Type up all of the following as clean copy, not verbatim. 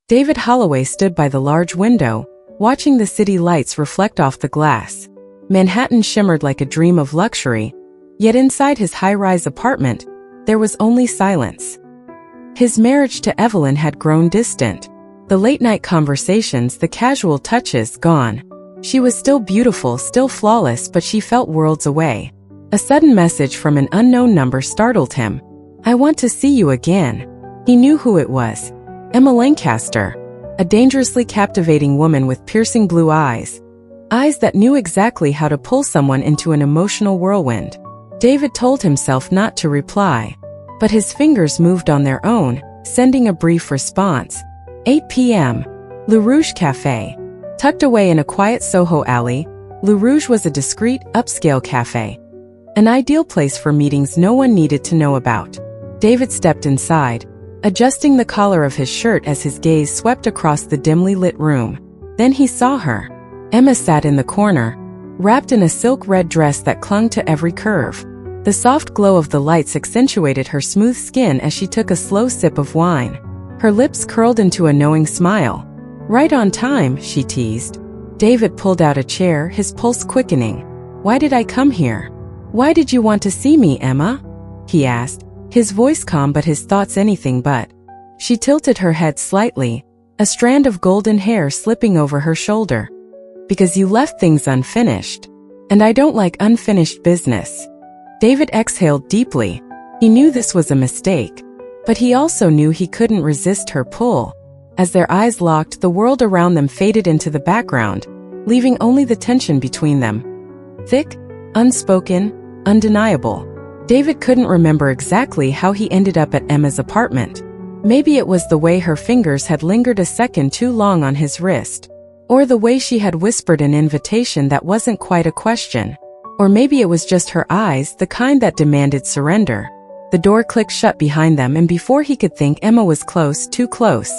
David Holloway stood by the large window, watching the city lights reflect off the glass. Manhattan shimmered like a dream of luxury, yet inside his high-rise apartment, there was only silence. His marriage to Evelyn had grown distant. The late-night conversations, the casual touches, gone. She was still beautiful, still flawless, but she felt worlds away. A sudden message from an unknown number startled him. "I want to see you again." He knew who it was. Emma Lancaster. A dangerously captivating woman with piercing blue eyes. Eyes that knew exactly how to pull someone into an emotional whirlwind. David told himself not to reply. But his fingers moved on their own, sending a brief response. 8 p.m. Le Rouge Café. Tucked away in a quiet Soho alley, Le Rouge was a discreet, upscale cafe. An ideal place for meetings no one needed to know about. David stepped inside, adjusting the collar of his shirt as his gaze swept across the dimly lit room. Then he saw her. Emma sat in the corner, wrapped in a silk red dress that clung to every curve. The soft glow of the lights accentuated her smooth skin as she took a slow sip of wine. Her lips curled into a knowing smile. "Right on time," she teased. David pulled out a chair, his pulse quickening. "Why did I come here?" "Why did you want to see me, Emma?" he asked, his voice calm but his thoughts anything but. She tilted her head slightly, a strand of golden hair slipping over her shoulder. "Because you left things unfinished. And I don't like unfinished business." David exhaled deeply. He knew this was a mistake. But he also knew he couldn't resist her pull. As their eyes locked, the world around them faded into the background, leaving only the tension between them. Thick, unspoken, undeniable. David couldn't remember exactly how he ended up at Emma's apartment. Maybe it was the way her fingers had lingered a second too long on his wrist. Or the way she had whispered an invitation that wasn't quite a question. Or maybe it was just her eyes, the kind that demanded surrender. The door clicked shut behind them, and before he could think, Emma was close, too close.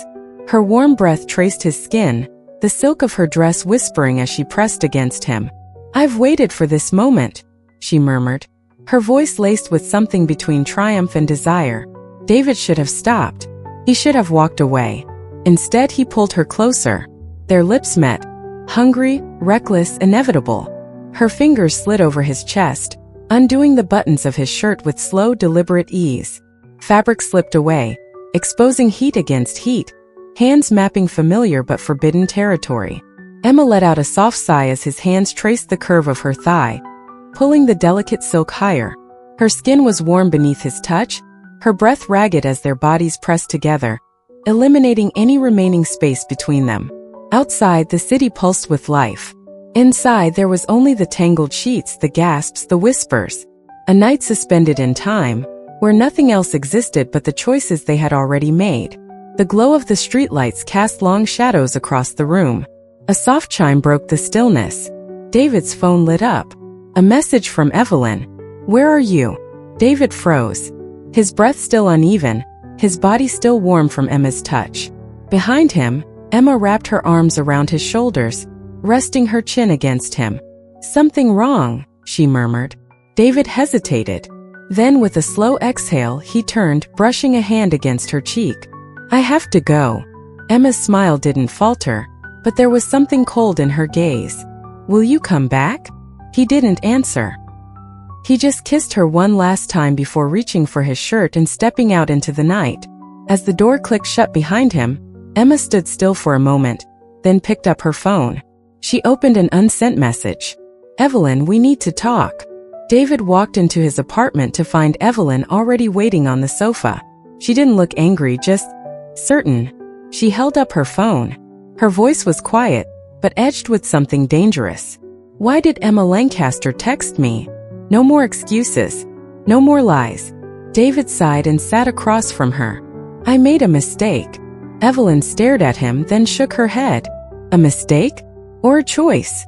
Her warm breath traced his skin, the silk of her dress whispering as she pressed against him. "I've waited for this moment," she murmured, her voice laced with something between triumph and desire. David should have stopped. He should have walked away. Instead, he pulled her closer. Their lips met, hungry, reckless, inevitable. Her fingers slid over his chest, undoing the buttons of his shirt with slow, deliberate ease. Fabric slipped away, exposing heat against heat, hands mapping familiar but forbidden territory. Emma let out a soft sigh as his hands traced the curve of her thigh, pulling the delicate silk higher. Her skin was warm beneath his touch, her breath ragged as their bodies pressed together, eliminating any remaining space between them. Outside, the city pulsed with life. Inside, there was only the tangled sheets, the gasps, the whispers. A night suspended in time, where nothing else existed but the choices they had already made. The glow of the streetlights cast long shadows across the room. A soft chime broke the stillness. David's phone lit up. A message from Evelyn. "Where are you?" David froze. His breath still uneven, his body still warm from Emma's touch. Behind him, Emma wrapped her arms around his shoulders, resting her chin against him. "Something wrong," she murmured. David hesitated. Then with a slow exhale, he turned, brushing a hand against her cheek. "I have to go." Emma's smile didn't falter, but there was something cold in her gaze. "Will you come back?" He didn't answer. He just kissed her one last time before reaching for his shirt and stepping out into the night. As the door clicked shut behind him, Emma stood still for a moment, then picked up her phone. She opened an unsent message. "Evelyn, we need to talk." David walked into his apartment to find Evelyn already waiting on the sofa. She didn't look angry, just certain. She held up her phone. Her voice was quiet, but edged with something dangerous. "Why did Emma Lancaster text me?" No more excuses. No more lies. David sighed and sat across from her. "I made a mistake." Evelyn stared at him, then shook her head. A mistake? Or a choice?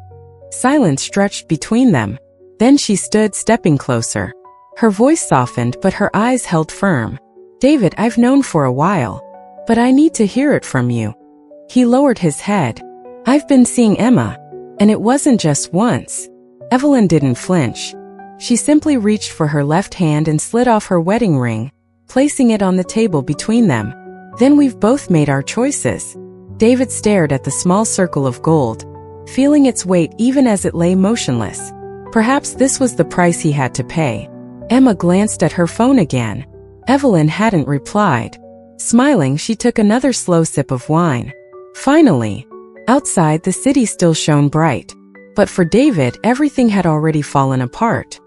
Silence stretched between them. Then she stood, stepping closer. Her voice softened, but her eyes held firm. "David, I've known for a while. But I need to hear it from you." He lowered his head. "I've been seeing Emma. And it wasn't just once." Evelyn didn't flinch. She simply reached for her left hand and slid off her wedding ring, placing it on the table between them. "Then we've both made our choices." David stared at the small circle of gold, feeling its weight even as it lay motionless. Perhaps this was the price he had to pay. Emma glanced at her phone again. Evelyn hadn't replied. Smiling, she took another slow sip of wine. Finally, outside the city still shone bright. But for David, everything had already fallen apart.